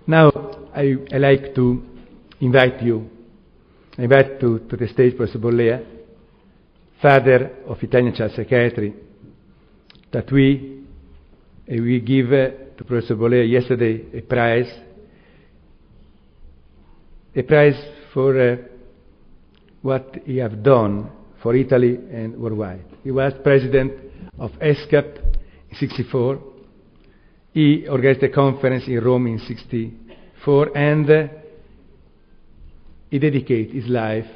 Now I like to invite you, to the stage Professor Bollea, father of Italian child psychiatry, that we give to Professor Bollea yesterday a prize for what he have done for Italy and worldwide. He was president of ESCAP in 1964. He organized a conference in Rome in 1964, and he dedicated his life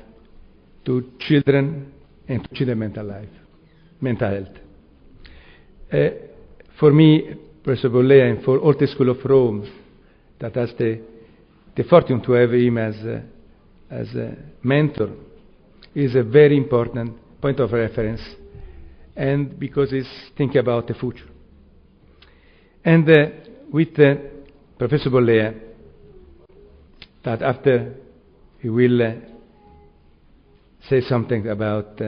to children and to children's mental health. For me, Professor Bollea, and for all the School of Rome, that has the fortune to have him as a mentor, is a very important point of reference, and because he's thinking about the future. And with Professor Bollea, that after he will say something about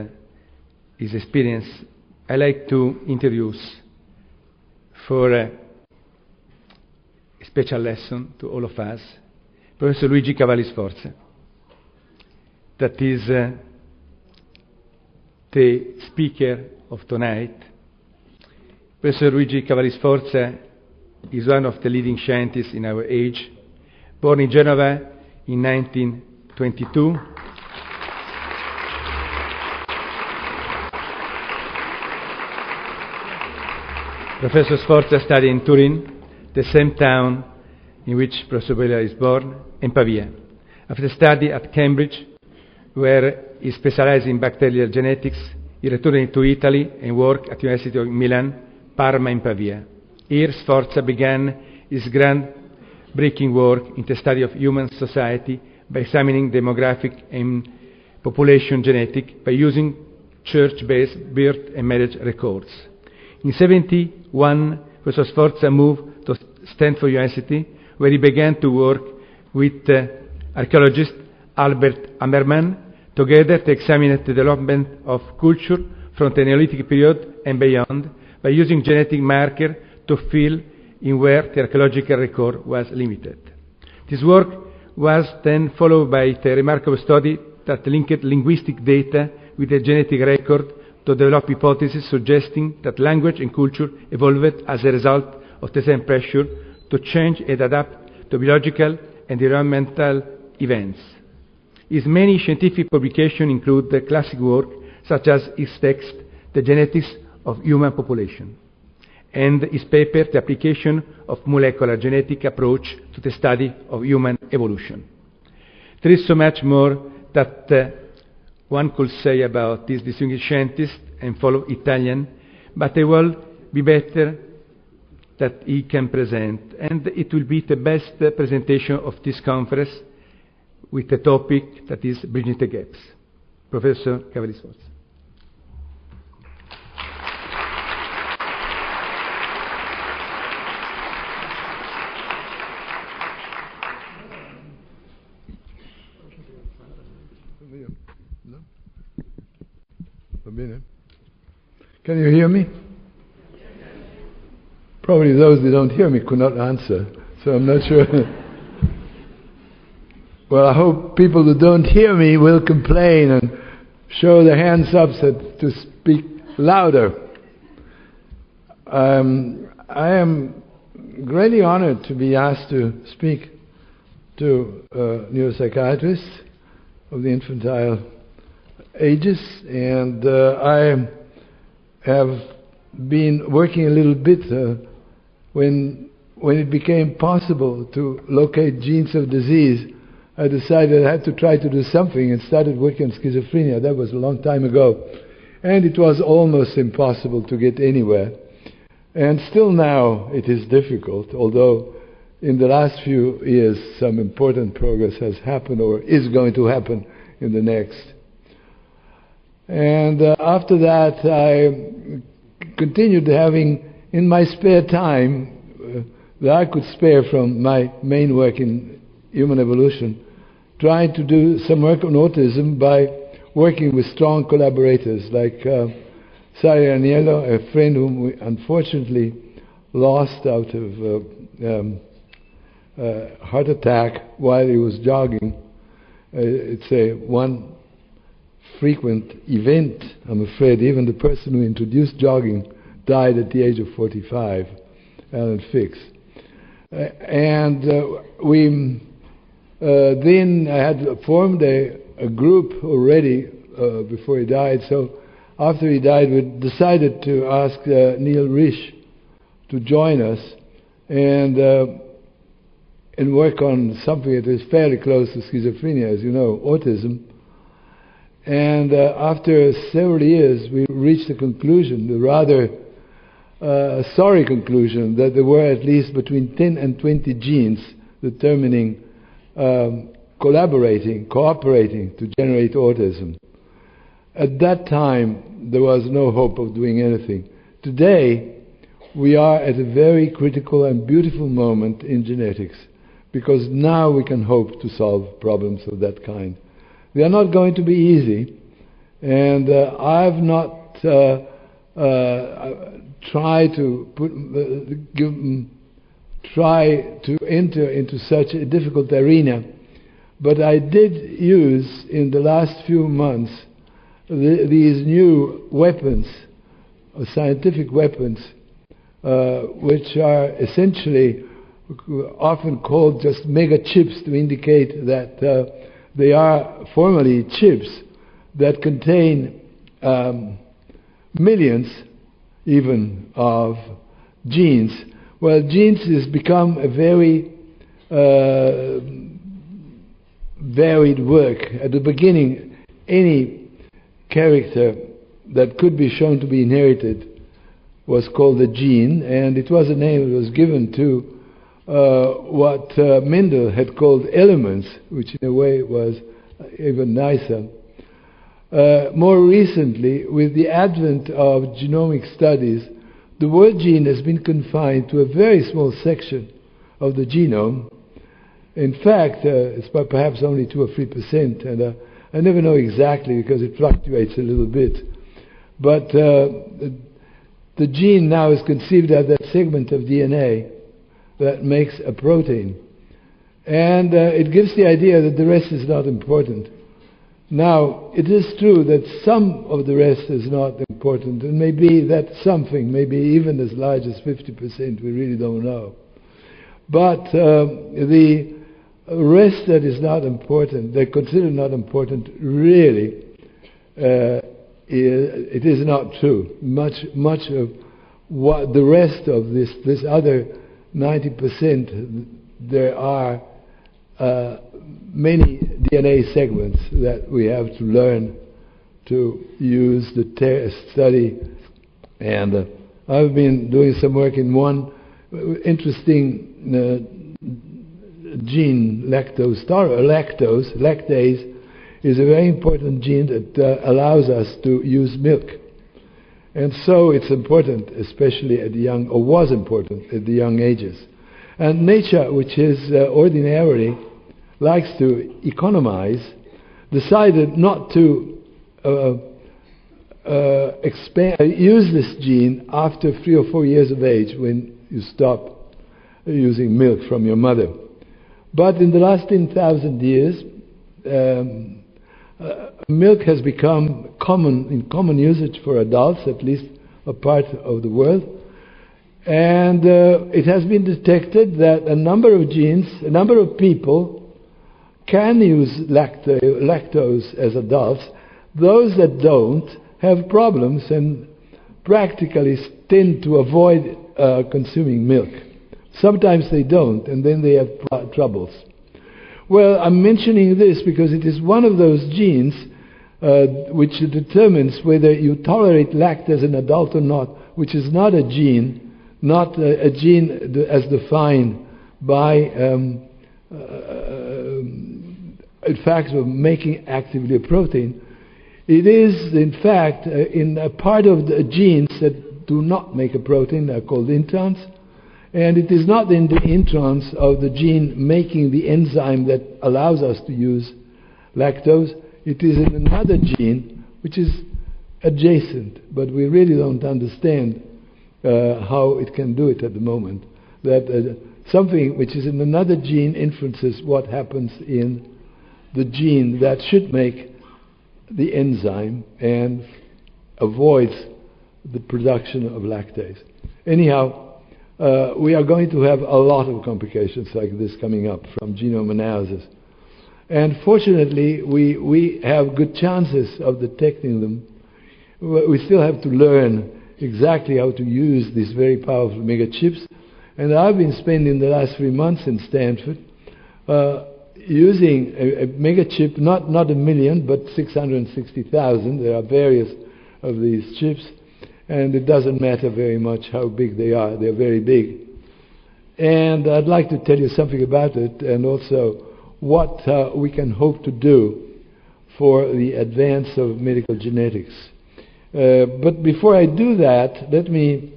his experience, I like to introduce for a special lesson to all of us, Professor Luigi Cavalli Sforza, that is the speaker of tonight. Professor Luigi Cavalli Sforza is one of the leading scientists in our age, born in Genova in 1922. Professor Sforza studied in Turin, the same town in which Professor Bollea is born, and Pavia. After study at Cambridge, where he specialized in bacterial genetics, he returned to Italy and worked at the University of Milan, Parma, and Pavia. Here, Sforza began his groundbreaking work in the study of human society by examining demographic and population genetics by using church-based birth and marriage records. In 1971, Professor Sforza moved to Stanford University, where he began to work with archaeologist Albert Ammerman, together to examine the development of culture from the Neolithic period and beyond by using genetic markers to fill in where the archaeological record was limited. This work was then followed by the remarkable study that linked linguistic data with the genetic record to develop hypotheses suggesting that language and culture evolved as a result of the same pressure to change and adapt to biological and environmental events. His many scientific publications include the classic work such as his text, The Genetics of Human Population, and his paper, The Application of Molecular Genetic Approach to the Study of Human Evolution. There is so much more that one could say about this distinguished scientist and fellow Italian, but it will be better that he can present, and it will be the best presentation of this conference with the topic that is bridging the gaps. Professor Cavalli Sforza. Can you hear me? Probably those that don't hear me could not answer, so I'm not sure. Well, I hope people who don't hear me will complain and show their hands up to speak louder. I am greatly honored to be asked to speak to neuropsychiatrists of the infantile ages, and I have been working a little bit when it became possible to locate genes of disease. I decided I had to try to do something and started working on schizophrenia. That was a long time ago, and it was almost impossible to get anywhere, and still now it is difficult, although in the last few years some important progress has happened or is going to happen in the next. And after that, I continued having, in my spare time, that I could spare from my main work in human evolution, trying to do some work on autism by working with strong collaborators like Sari Aniello, a friend whom we unfortunately lost out of heart attack while he was jogging. It's one frequent event, I'm afraid. Even the person who introduced jogging died at the age of 45, Alan Fix. We then had formed a group already before he died. So after he died, we decided to ask Neil Risch to join us and work on something that is fairly close to schizophrenia, as you know, autism. And after several years, we reached the conclusion, the rather sorry conclusion, that there were at least between 10 and 20 genes determining, cooperating to generate autism. At that time, there was no hope of doing anything. Today, we are at a very critical and beautiful moment in genetics, because now we can hope to solve problems of that kind. They are not going to be easy, and I've not tried to enter into such a difficult arena, but I did use in the last few months these new weapons, scientific weapons, which are essentially often called just mega chips to indicate that they are formally chips that contain millions even of genes. Well, genes has become a very varied work. At the beginning, any character that could be shown to be inherited was called a gene, and it was a name that was given to what Mendel had called elements, which in a way was even nicer. More recently, with the advent of genomic studies, the word gene has been confined to a very small section of the genome. In fact, it's perhaps only 2 or 3%, and I never know exactly because it fluctuates a little bit. But the gene now is conceived as that segment of DNA that makes a protein. And it gives the idea that the rest is not important. Now, it is true that some of the rest is not important, and maybe that something, maybe even as large as 50%, we really don't know. But the rest that is not important, they're considered not important, really, it is not true. Much of what the rest of this other 90%, there are many DNA segments that we have to learn to use the study. And I've been doing some work in one interesting gene, lactase is a very important gene that allows us to use milk. And so it's important, especially at the young, or was important at the young ages. And nature, which is ordinarily likes to economize, decided not to use this gene after 3 or 4 years of age, when you stop using milk from your mother. But in the last 10,000 years, milk has become in common usage for adults, at least a part of the world. And it has been detected that a number of genes, a number of people can use lactose as adults. Those that don't have problems and practically tend to avoid consuming milk. Sometimes they don't, and then they have troubles. Well, I'm mentioning this because it is one of those genes which determines whether you tolerate lactose as an adult or not, which is not a gene, not a gene as defined by in fact of making actively a protein. It is, in fact, in a part of the genes that do not make a protein, they are called introns, and it is not in the introns of the gene making the enzyme that allows us to use lactose. It is in another gene which is adjacent, but we really don't understand how it can do it at the moment. That something which is in another gene influences what happens in the gene that should make the enzyme and avoids the production of lactase. Anyhow, we are going to have a lot of complications like this coming up from genome analysis. And fortunately, we have good chances of detecting them. We still have to learn exactly how to use these very powerful mega chips. And I've been spending the last 3 months in Stanford using a mega chip, not a million, but 660,000. There are various of these chips, and it doesn't matter very much how big they are. They're very big. And I'd like to tell you something about it, and also what we can hope to do for the advance of medical genetics. But before I do that, let me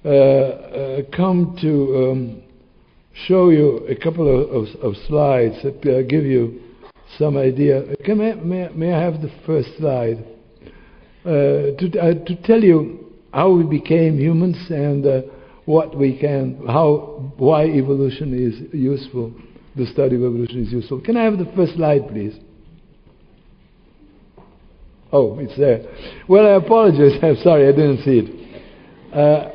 come to show you a couple of slides that give you some idea. May I have the first slide? To tell you how we became humans and why evolution is useful, the study of evolution is useful. Can I have the first slide, please? Oh, it's there. Well, I apologize. I'm sorry, I didn't see it.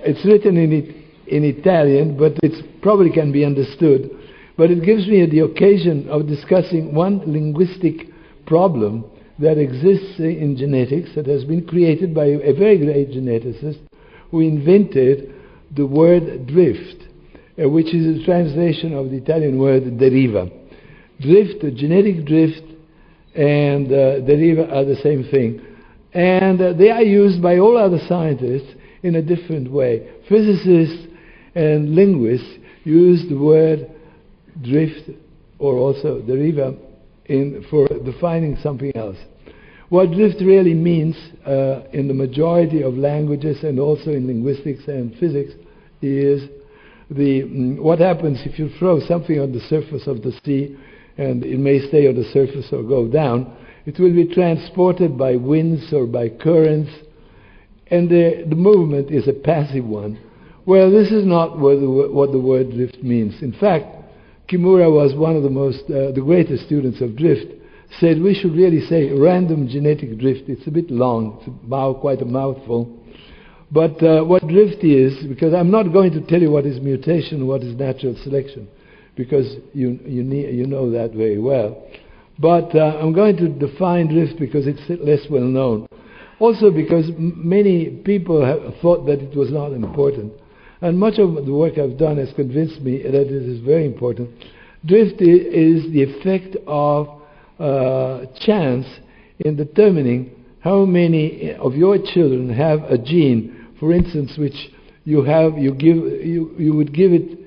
It's written in Italian, but it probably can be understood. But it gives me the occasion of discussing one linguistic problem that exists in genetics that has been created by a very great geneticist who invented the word drift, which is a translation of the Italian word deriva. Drift, genetic drift, and deriva are the same thing. And they are used by all other scientists in a different way. Physicists and linguists use the word drift, or also deriva, for defining something else. What drift really means in the majority of languages and also in linguistics and physics is what happens if you throw something on the surface of the sea, and it may stay on the surface or go down. It will be transported by winds or by currents, and the movement is a passive one. Well, this is not what the word drift means. In fact, Kimura was one of the greatest students of drift, said we should really say random genetic drift. It's a bit long, it's quite a mouthful. But what drift is, because I'm not going to tell you what is mutation, what is natural selection, because you know that very well. But I'm going to define drift because it's less well known. Also because many people have thought that it was not important. And much of the work I've done has convinced me that it is very important. Drift is the effect of chance in determining how many of your children have a gene, for instance, which you would give it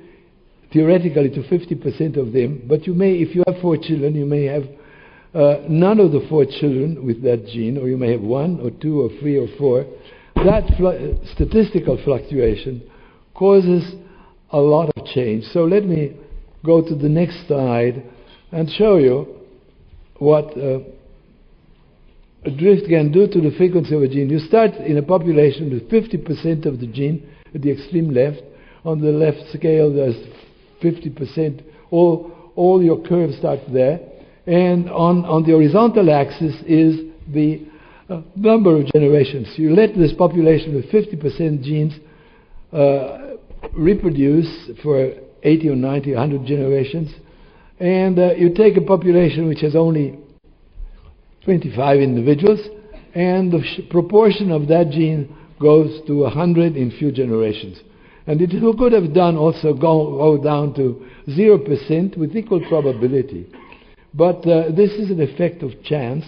theoretically to 50% of them, but you may, if you have 4 children, you may have none of the 4 children with that gene, or you may have 1 or 2 or 3 or 4. That statistical fluctuation causes a lot of change. So let me go to the next slide and show you what a drift can do to the frequency of a gene. You start in a population with 50% of the gene at the extreme left. On the left scale, there's 50%. All your curves start there. And on the horizontal axis is the number of generations. You let this population with 50% genes reproduce for 80 or 90, 100 generations. And you take a population which has only 25 individuals, and the proportion of that gene goes to 100 in few generations. And it could have done also go down to 0% with equal probability. But this is an effect of chance.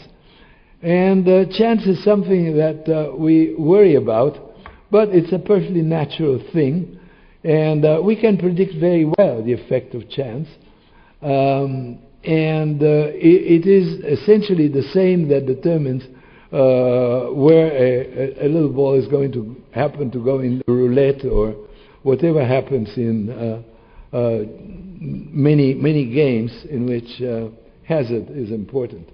And chance is something that we worry about, but it's a perfectly natural thing. And we can predict very well the effect of chance. It is essentially the same that determines where a little ball is going to happen to go in the roulette, or whatever happens in many games in which hazard is important.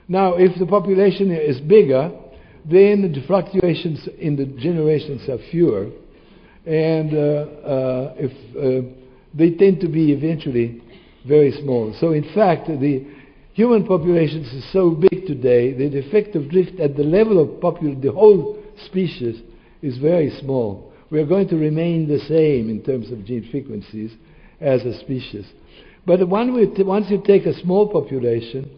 Now, if the population is bigger, then the fluctuations in the generations are fewer. And if they tend to be eventually very small. So in fact, the human populations is so big today that the effect of drift at the level of the whole species is very small. We are going to remain the same in terms of gene frequencies as a species. But once you take a small population,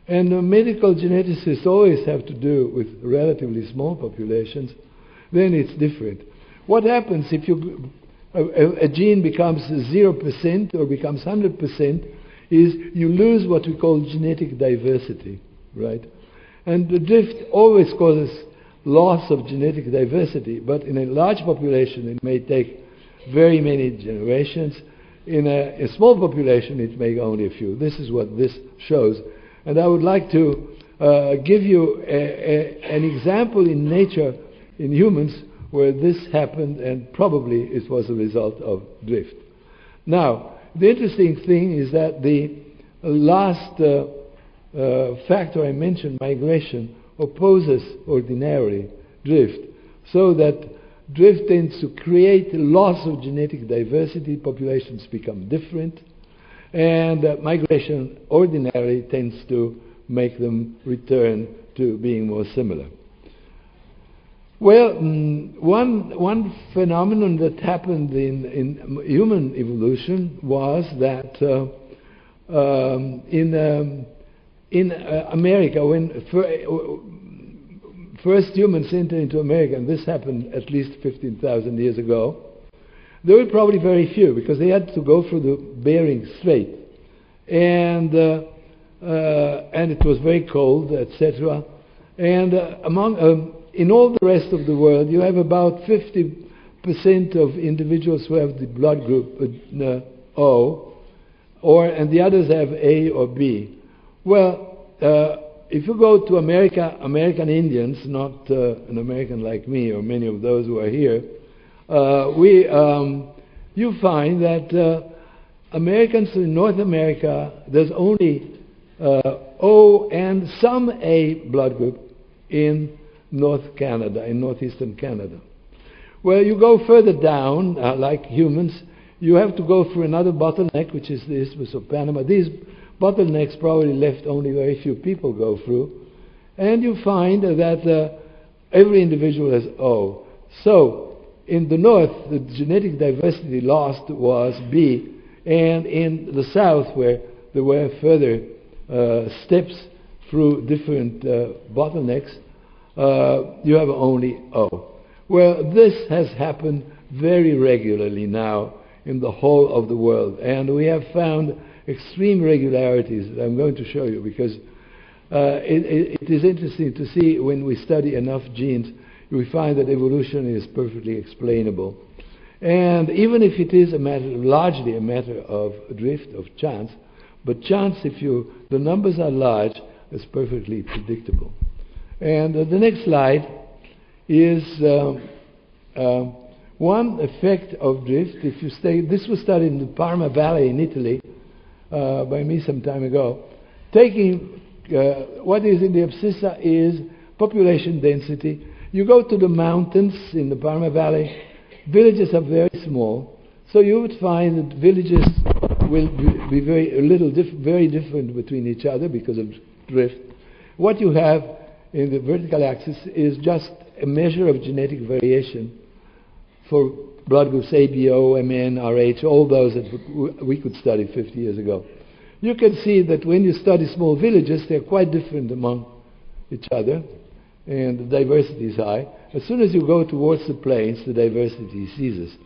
and medical geneticists always have to do with relatively small populations, then it's different. What happens if a gene becomes 0% or becomes 100% is you lose what we call genetic diversity, right? And the drift always causes loss of genetic diversity, but in a large population it may take very many generations. In a small population it may only a few. This is what this shows. And I would like to give you an example in nature, in humans, where this happened, and probably it was a result of drift. Now, the interesting thing is that the last factor I mentioned, migration, opposes ordinarily drift, so that drift tends to create loss of genetic diversity, populations become different, and migration ordinarily tends to make them return to being more similar. Well, one phenomenon that happened in human evolution was that in America, when first humans entered into America, and this happened at least 15,000 years ago, there were probably very few, because they had to go through the Bering Strait, and it was very cold, etc. And in all the rest of the world, you have about 50% of individuals who have the blood group O, and the others have A or B. Well, if you go to America, American Indians, not an American like me or many of those who are here, you find that Americans in North America, there's only O and some A blood group in North Canada, in northeastern Canada. Well, you go further down, like humans, you have to go through another bottleneck, which is the Isthmus of Panama. These bottlenecks probably left only very few people go through, and you find that every individual has O. So, in the north, the genetic diversity lost was B, and in the south, where there were further steps through different bottlenecks, you have only O. Well, this has happened very regularly now in the whole of the world, and we have found extreme regularities that I'm going to show you, because it is interesting to see when we study enough genes, we find that evolution is perfectly explainable. And even if it is largely a matter of drift, of chance, but chance, if the numbers are large, is perfectly predictable. And the next slide is one effect of drift. If you this was studied in the Parma Valley in Italy by me some time ago. Taking what is in the abscissa is population density. You go to the mountains in the Parma Valley, villages are very small, so you would find that villages will be very different between each other because of drift. What you have in the vertical axis is just a measure of genetic variation for blood groups A, B, O, MN, RH, all those that we could study 50 years ago. You can see that when you study small villages, they're quite different among each other, and the diversity is high. As soon as you go towards the plains, the diversity ceases.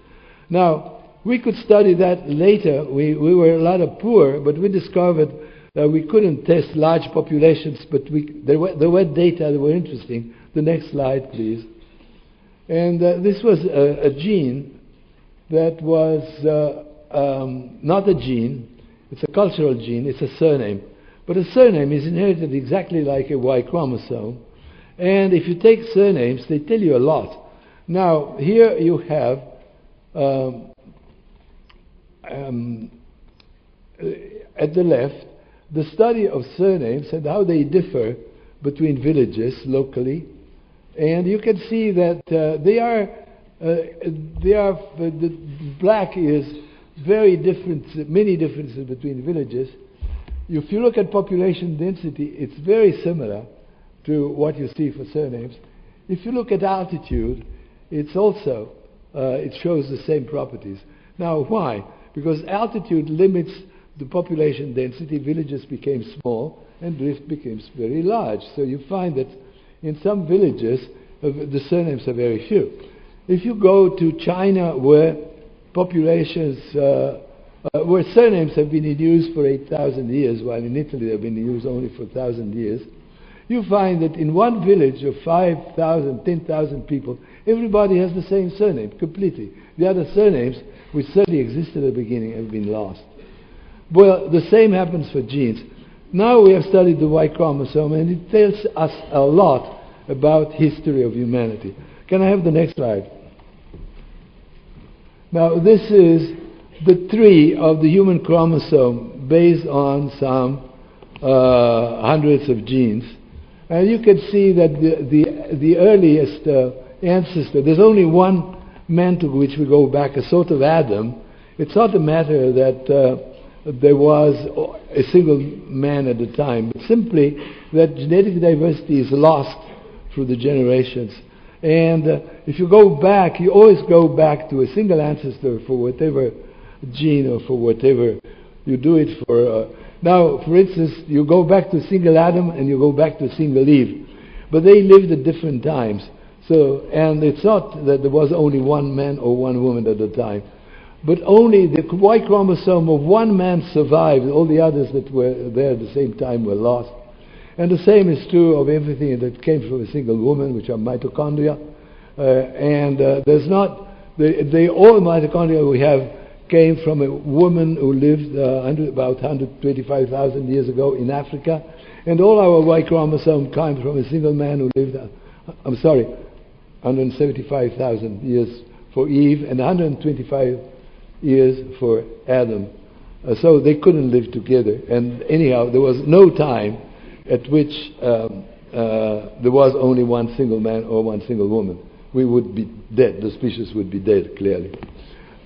Now, we could study that later. We were a lot of poor, but we discovered that we couldn't test large populations, but there were data that were interesting. The next slide, please. And this was a gene that was not a gene. It's a cultural gene. It's a surname. But a surname is inherited exactly like a Y chromosome. And if you take surnames, they tell you a lot. Now, here you have, at the left, the study of surnames and how they differ between villages locally. And you can see that the black is many differences between villages. If you look at population density, it's very similar to what you see for surnames. If you look at altitude, it's also, it shows the same properties. Now, why? Because altitude limits the population density, villages became small, and drift became very large. So you find that in some villages, the surnames are very few. If you go to China, where populations, where surnames have been in use for 8,000 years, while in Italy they've been in use only for 1,000 years, you find that in one village of 5,000, 10,000 people, everybody has the same surname, completely. The other surnames, which certainly existed at the beginning, have been lost. Well, the same happens for genes. Now we have studied the Y chromosome, and it tells us a lot about history of humanity. Can I have the next slide? Now, this is the tree of the human chromosome based on some hundreds of genes. And you can see that the earliest ancestor, there's only one man to which we go back, a sort of Adam. It's not a matter that there was a single man at the time, but simply that genetic diversity is lost through the generations. And if you go back, you always go back to a single ancestor for whatever gene or for whatever you do it for. Now, for instance, you go back to a single Adam and you go back to a single Eve, but they lived at different times. So, and it's not that there was only one man or one woman at the time, but only the Y chromosome of one man survived. All the others that were there at the same time were lost. And the same is true of everything that came from a single woman, which are mitochondria. There's not, all mitochondria we have came from a woman who lived about 125,000 years ago in Africa. And all our Y chromosome came from a single man who lived, 175,000 years for Eve and 125 years for Adam. So they couldn't live together. And anyhow, there was no time at which there was only one single man or one single woman. We would be dead. The species would be dead, clearly.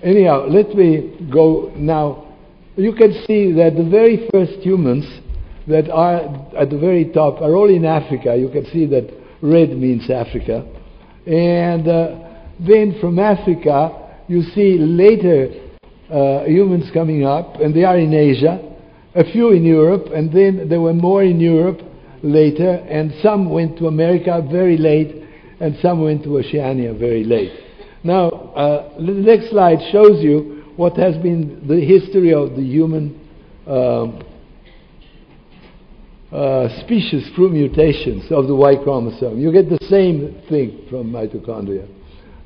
Anyhow, let me go now. You can see that the very first humans that are at the very top are all in Africa. You can see that red means Africa. And then from Africa, you see later humans coming up, and they are in Asia. A few in Europe, and then there were more in Europe later, and some went to America very late, and some went to Oceania very late. Now, the next slide shows you what has been the history of the human species through mutations of the Y chromosome. You get the same thing from mitochondria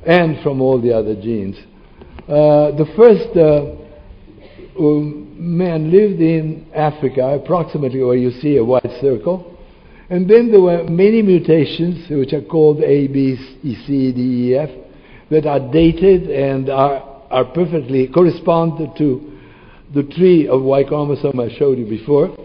and from all the other genes. The first man lived in Africa, approximately where you see a white circle, and then there were many mutations which are called A, B, C, D, E, F that are dated and are perfectly correspond to the tree of Y chromosome I showed you before.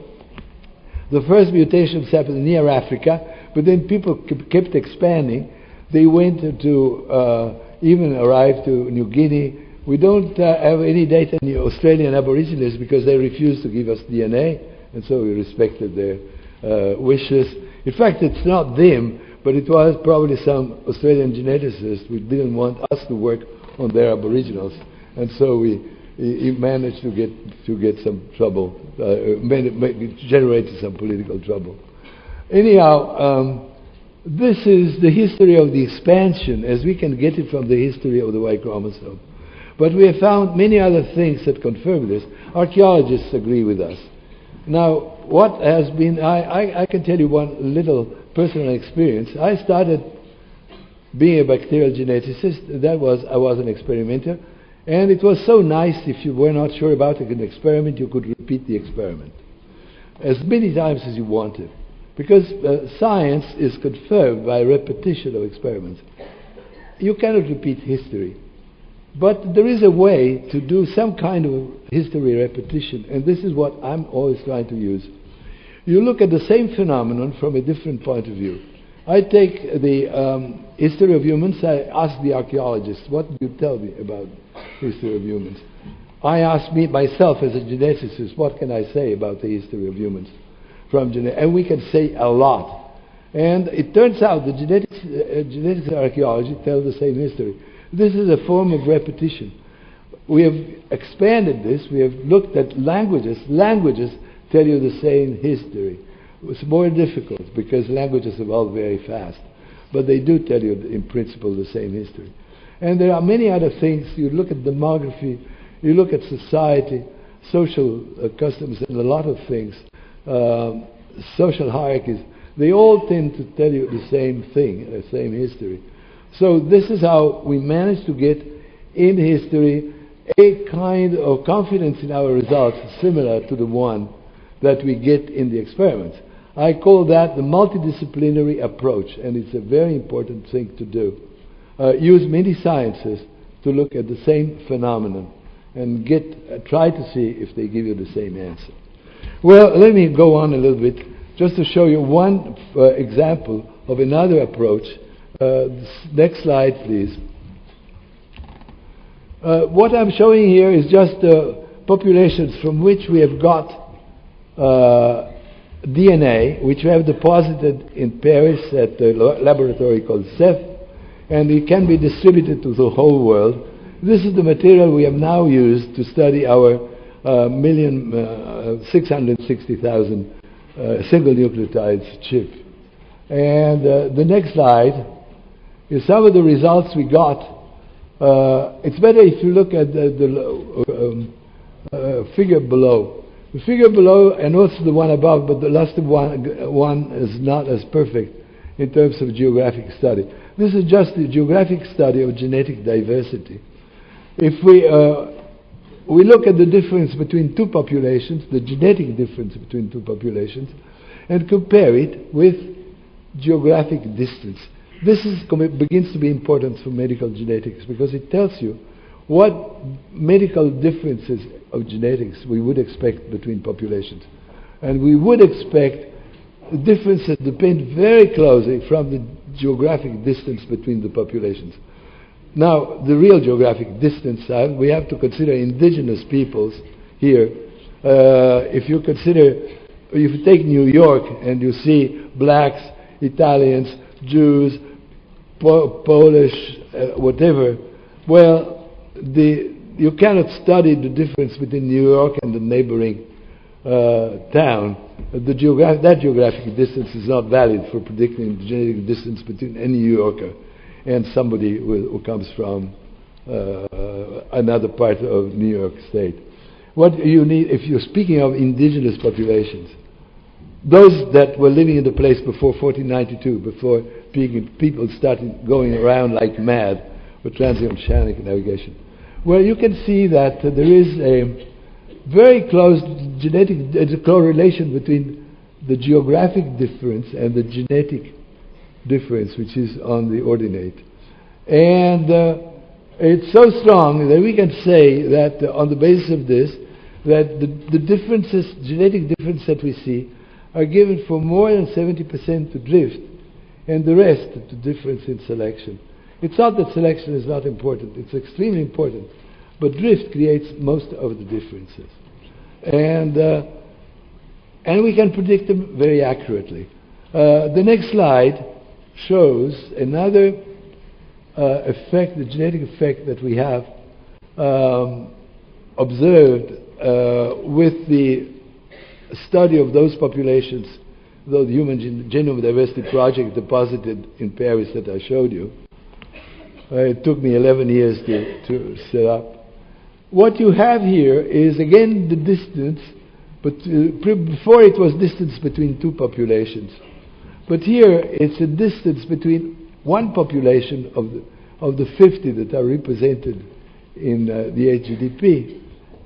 The first mutations happened near Africa, but then people kept expanding. They went to even arrived to New Guinea. We don't have any data in the Australian Aborigines because they refused to give us DNA, and so we respected their wishes. In fact, it's not them, but it was probably some Australian geneticists who didn't want us to work on their Aboriginals, and so we managed to get some trouble, generated some political trouble. Anyhow, this is the history of the expansion as we can get it from the history of the Y chromosome. But we have found many other things that confirm this. Archaeologists agree with us. Now, what has been, I can tell you one little personal experience. I started being a bacterial geneticist. I was an experimenter. And it was so nice, if you were not sure about an experiment, you could repeat the experiment as many times as you wanted. Because science is confirmed by repetition of experiments. You cannot repeat history. But there is a way to do some kind of history repetition, and this is what I'm always trying to use. You look at the same phenomenon from a different point of view. I take the history of humans, I ask the archaeologists, what do you tell me about history of humans? I ask me myself as a geneticist, what can I say about the history of humans from genetics? And we can say a lot. And it turns out that genetics and archaeology tell the same history. This is a form of repetition. We have expanded this. We have looked at languages. Languages tell you the same history. It's more difficult because languages evolve very fast. But they do tell you, in principle, the same history. And there are many other things. You look at demography, you look at society, social customs, and a lot of things, social hierarchies. They all tend to tell you the same thing, the same history. So this is how we manage to get in history a kind of confidence in our results similar to the one that we get in the experiments. I call that the multidisciplinary approach, and it's a very important thing to do. Use many sciences to look at the same phenomenon and try to see if they give you the same answer. Well, let me go on a little bit just to show you one example of another approach. Next slide, please. What I'm showing here is just populations from which we have got DNA, which we have deposited in Paris at a laboratory called CEF, and it can be distributed to the whole world. This is the material we have now used to study our 660,000 single nucleotides chip. And the next slide is some of the results we got. It's better if you look at the figure below. The figure below, and also the one above, but the last one is not as perfect in terms of geographic study. This is just the geographic study of genetic diversity. If we look at the difference between two populations, the genetic difference between two populations, and compare it with geographic distance. This begins to be important for medical genetics because it tells you what medical differences of genetics we would expect between populations. And we would expect differences depend very closely from the geographic distance between the populations. Now, the real geographic distance, we have to consider indigenous peoples here. If you take New York and you see blacks, Italians, Jews, Polish, whatever, well, you cannot study the difference between New York and the neighboring town. That geographic distance is not valid for predicting the genetic distance between any New Yorker and somebody who comes from another part of New York State. What you need, if you're speaking of indigenous populations, those that were living in the place before 1492, before people started going around like mad with transoceanic navigation, well, you can see that there is a very close genetic correlation between the geographic difference and the genetic difference, which is on the ordinate. And it's so strong that we can say that on the basis of this, that the differences, genetic differences that we see, are given for more than 70% to drift, and the rest to difference in selection. It's not that selection is not important, it's extremely important, but drift creates most of the differences. And we can predict them very accurately. The next slide shows another effect, the genetic effect that we have observed with the study of those populations, the Human Genome Diversity Project deposited in Paris that I showed you. It took me 11 years to set up. What you have here is again the distance, but before it was distance between two populations. But here it's a distance between one population of the 50 that are represented in the HGDP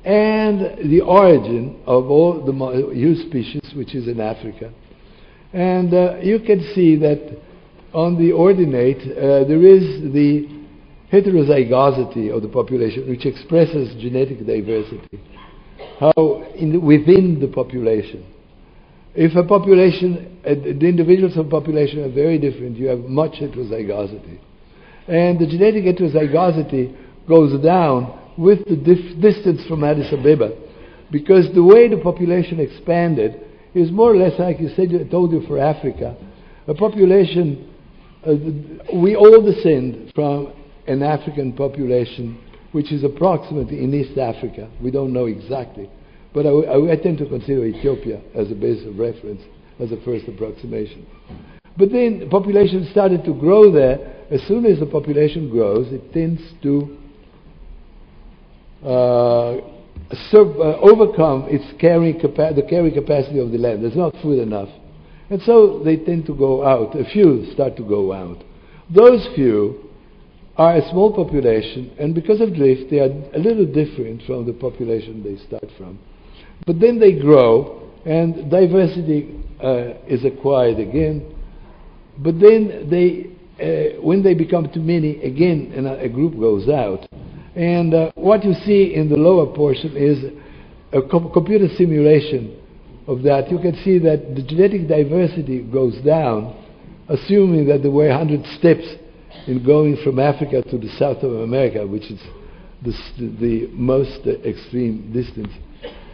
and the origin of all the huge species, which is in Africa. And you can see that on the ordinate there is the heterozygosity of the population, which expresses genetic diversity, how within the population. If a population, the individuals of a population are very different, you have much heterozygosity. And the genetic heterozygosity goes down with the distance from Addis Ababa, because the way the population expanded is more or less like I told you for Africa. A population, we all descend from an African population which is approximately in East Africa. We don't know exactly, but I tend to consider Ethiopia as a base of reference, as a first approximation. But then the population started to grow there. As soon as the population grows, it tends to overcome the carrying capacity of the land. There's not food enough. And so they tend to go out. A few start to go out. Those few are a small population, and because of drift, they are a little different from the population they start from. But then they grow, and diversity is acquired again. But then when they become too many, again a group goes out. And what you see in the lower portion is a computer simulation of that. You can see that the genetic diversity goes down, assuming that there were 100 steps in going from Africa to the south of America, which is the most extreme distance.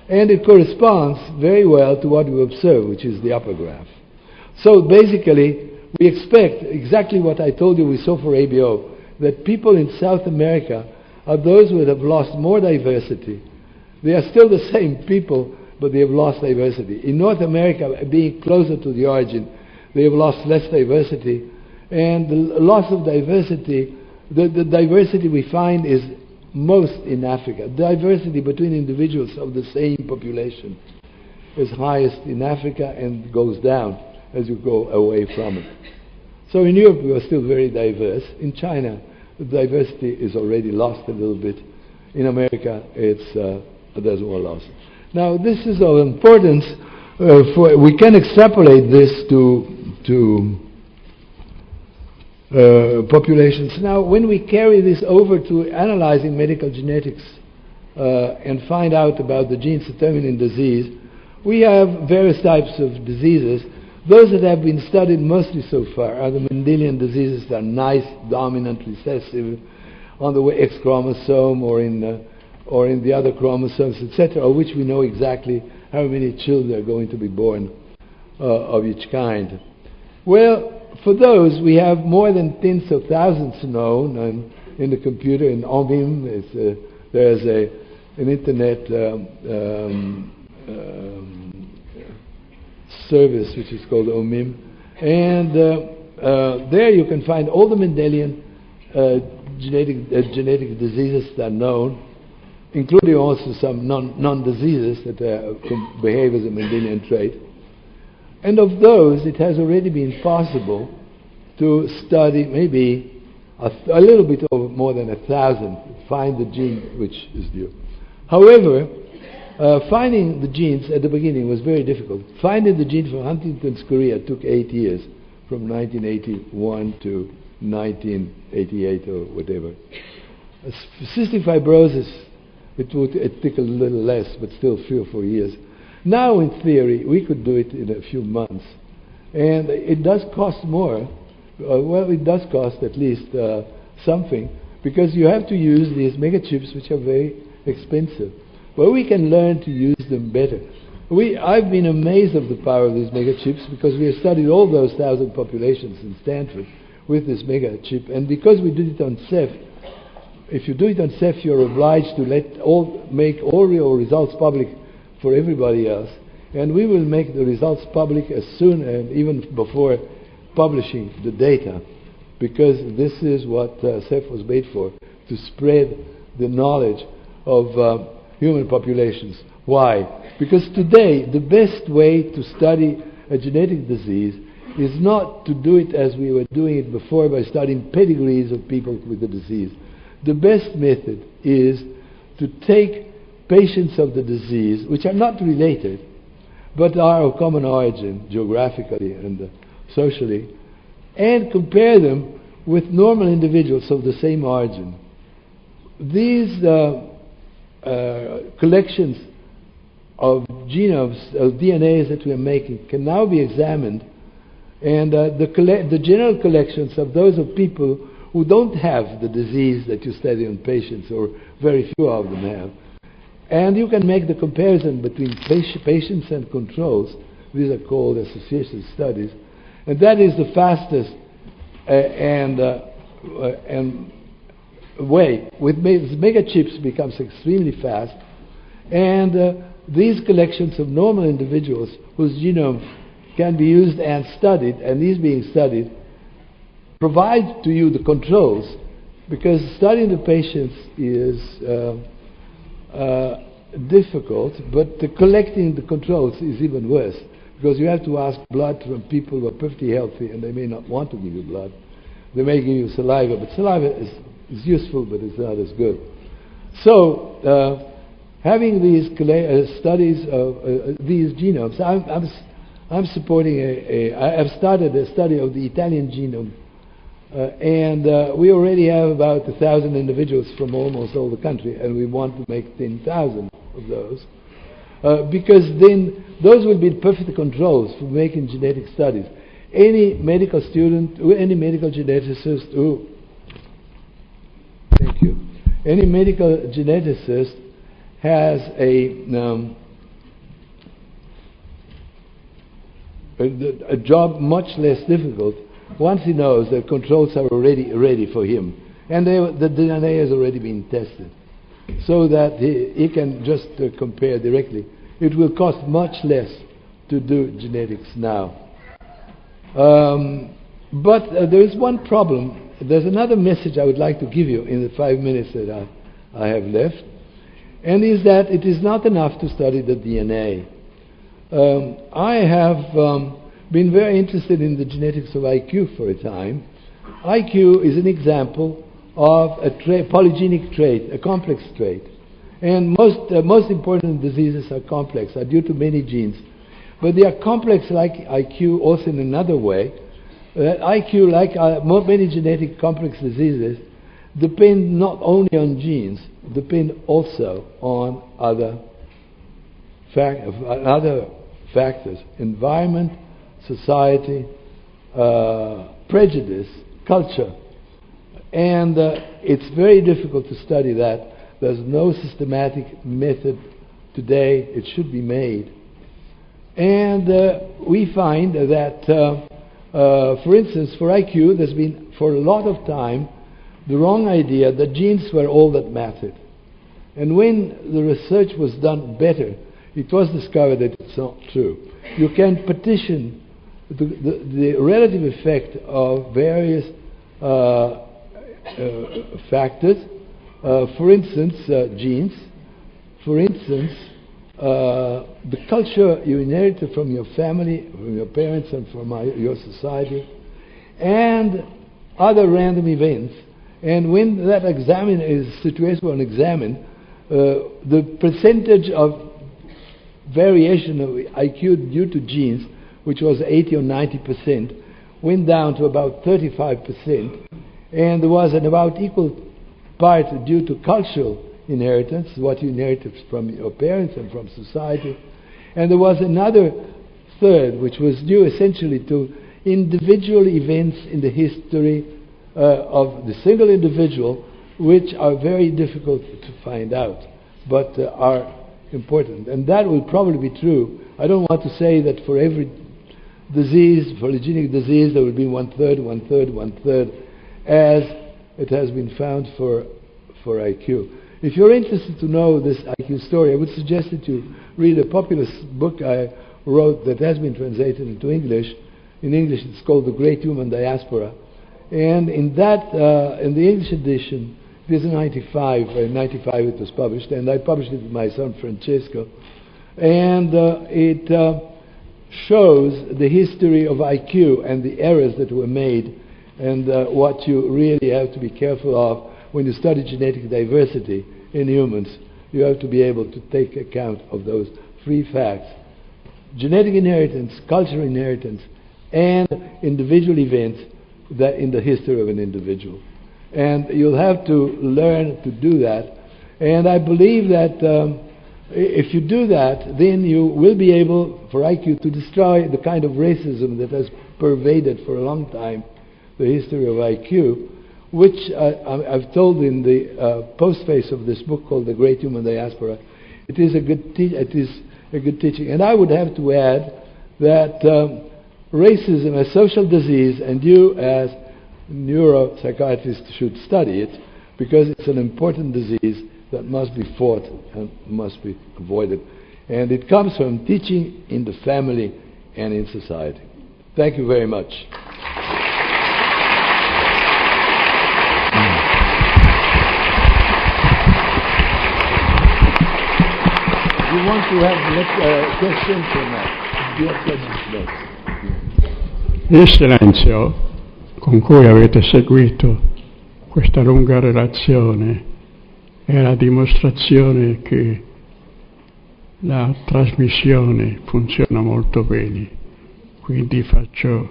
And it corresponds very well to what we observe, which is the upper graph. So basically, we expect exactly what I told you we saw for ABO, that people in South America are those who have lost more diversity. They are still the same people, but they have lost diversity. In North America, being closer to the origin, they have lost less diversity. And the loss of diversity, the diversity we find is most in Africa. Diversity between individuals of the same population is highest in Africa and goes down as you go away from it. So in Europe we are still very diverse. In China the diversity is already lost a little bit. In America there's more loss. Now this is of importance. We can extrapolate this to populations. Now when we carry this over to analyzing medical genetics and find out about the genes determining disease, we have various types of diseases. Those that have been studied mostly so far are the Mendelian diseases that are nice, dominant, recessive on the X chromosome or in the other chromosomes, etc., of which we know exactly how many children are going to be born of each kind. Well, for those we have more than tens of thousands known in the computer. In OMIM, there's an internet service which is called OMIM, and there you can find all the Mendelian genetic diseases that are known, including also some non-diseases that behave as a Mendelian trait. And of those, it has already been possible to study maybe a little bit over more than 1,000, find the gene which is due. However, finding the genes at the beginning was very difficult. Finding the gene for Huntington's chorea took 8 years, from 1981 to 1988 or whatever. Cystic fibrosis, it took a little less, but still 3 or 4 years. Now, in theory, we could do it in a few months. And it does cost more. Well, it does cost at least something, because you have to use these mega chips, which are very expensive. But we can learn to use them better. I've been amazed of the power of these mega chips, because we have studied all those 1,000 populations in Stanford with this mega chip. And because we did it on Ceph, if you do it on Ceph, you're obliged to make all your results public for everybody else, and we will make the results public as soon and even before publishing the data, because this is what Ceph was made for, to spread the knowledge of human populations. Why? Because today the best way to study a genetic disease is not to do it as we were doing it before, by studying pedigrees of people with the disease. The best method is to take patients of the disease, which are not related, but are of common origin, geographically and socially, and compare them with normal individuals of the same origin. These collections of genomes, of DNAs that we are making, can now be examined, and the general collections of those of people who don't have the disease that you study on patients, or very few of them have. And you can make the comparison between patients and controls. These are called association studies. And that is the fastest and way. With mega chips becomes extremely fast. And these collections of normal individuals whose genomes can be used and studied, and these being studied, provide to you the controls, because studying the patients is difficult, but collecting the controls is even worse, because you have to ask blood from people who are perfectly healthy, and they may not want to give you blood. They may give you saliva, but saliva is useful, but it's not as good. So, having these studies of these genomes, I'm supporting I've started a study of the Italian genome, and we already have about 1,000 individuals from almost all the country, and we want to make 10,000 of those, because then those will be perfect controls for making genetic studies. Any medical student, any medical geneticist who, thank you, any medical geneticist has a job much less difficult once he knows that controls are already ready for him, and the DNA has already been tested, so that he can just compare directly. It will cost much less to do genetics now. But there is one problem. There's another message I would like to give you in the 5 minutes that I have left, and is that it is not enough to study the DNA. I have been very interested in the genetics of IQ for a time. IQ is an example of a polygenic trait, a complex trait. And most important diseases are complex, are due to many genes. But they are complex like IQ also in another way. IQ, like many genetic complex diseases, depend not only on genes, depend also on other factors: environment, society, prejudice, culture. And it's very difficult to study that. There's no systematic method today. It should be made. And we find that, for instance, for IQ, there's been for a lot of time the wrong idea that genes were all that mattered. And when the research was done better, it was discovered that it's not true. You can partition the relative effect of various factors, for instance, genes, for instance, the culture you inherited from your family, from your parents, and from your society, and other random events. And when that situation was examined, the percentage of variation of IQ due to genes, which was 80 or 90%, went down to about 35%, and there was an about equal part due to cultural inheritance, what you inherited from your parents and from society, and there was another third, which was due essentially to individual events in the history of the single individual, which are very difficult to find out, but are important. And that will probably be true. I don't want to say that for every disease, polygenic disease, there will be one third, as it has been found for IQ. If you're interested to know this IQ story, I would suggest that you read a popular book I wrote that has been translated into English. In English, it's called The Great Human Diaspora. And in that, in the English edition, it is in 95. In 95 it was published, and I published it with my son Francesco. And it shows the history of IQ and the errors that were made, and what you really have to be careful of when you study genetic diversity in humans. You have to be able to take account of those three facts: genetic inheritance, cultural inheritance, and individual events that in the history of an individual. And you'll have to learn to do that. And I believe that if you do that, then you will be able, for IQ, to destroy the kind of racism that has pervaded for a long time the history of IQ, which I've told in the postface of this book called The Great Human Diaspora. It is a good teaching. And I would have to add that racism as social disease, and you as neuropsychiatrists should study it, because it's an important disease that must be fought and must be avoided. And it comes from teaching in the family and in society. Thank you very much. You want to have questions or not? Do you have questions? No. Il silenzio con cui avete seguito questa lunga relazione è la dimostrazione che la trasmissione funziona molto bene, quindi faccio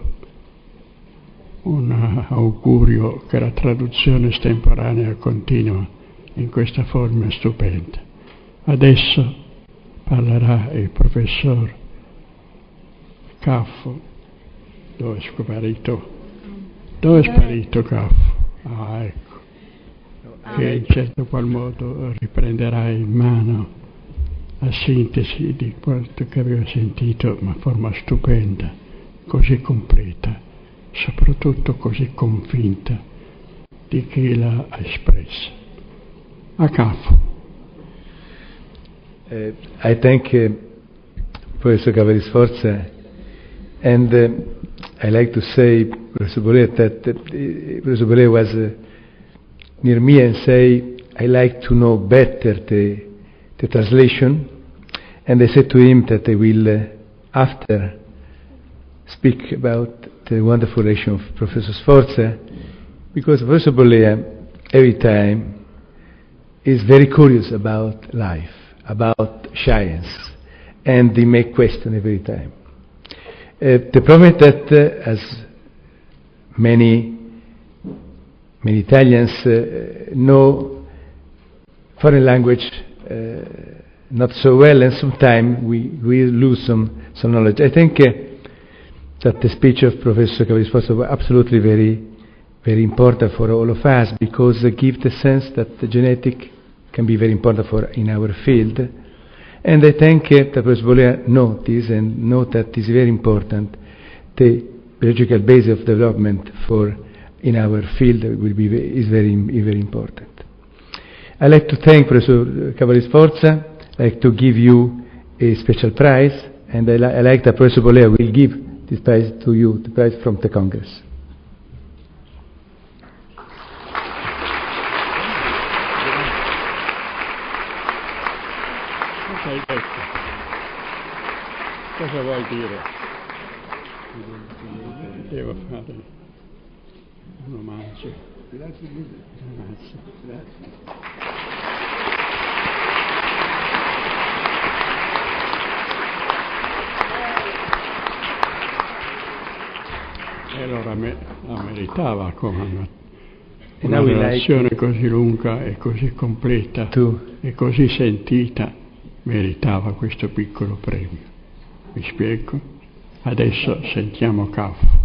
un augurio che la traduzione estemporanea continua in questa forma stupenda. Adesso parlerà il professor Caffo. Dove è sparito? Dove è sparito Caffo? Ah, ecco. Che in certo qual modo riprenderà in mano la sintesi di quanto che aveva sentito, ma in forma stupenda, così completa, soprattutto così convinta di chi l'ha espressa. A Caffo. I thank Professor Cavalli Sforza, and I like to say, Professor Bolet, that Professor Bolet was near me and say, I like to know better the translation, and I said to him that I will, after, speak about the wonderful relation of Professor Sforza, because Professor Bolet, every time, is very curious about life, about science, and they make question every time. The problem is that, as many Italians know foreign language not so well, and sometimes we lose some knowledge. I think that the speech of Professor Cavalli Sforza was absolutely very important for all of us, because it gives the sense that the genetic can be very important in our field. And I think that Professor Bolet knows this, and know that it is very important. The biological basis of development in our field is very important. I'd like to thank Professor Cavalli Sforza. I'd like to give you a special prize, and I like that Professor Bolet will give this prize to you, the prize from the Congress. Cosa vuoi dire? Devo fare un omaggio. Grazie. E allora la meritava come una relazione così lunga e così completa e così sentita, meritava questo piccolo premio. Mi spiego? Adesso sentiamo Caffo.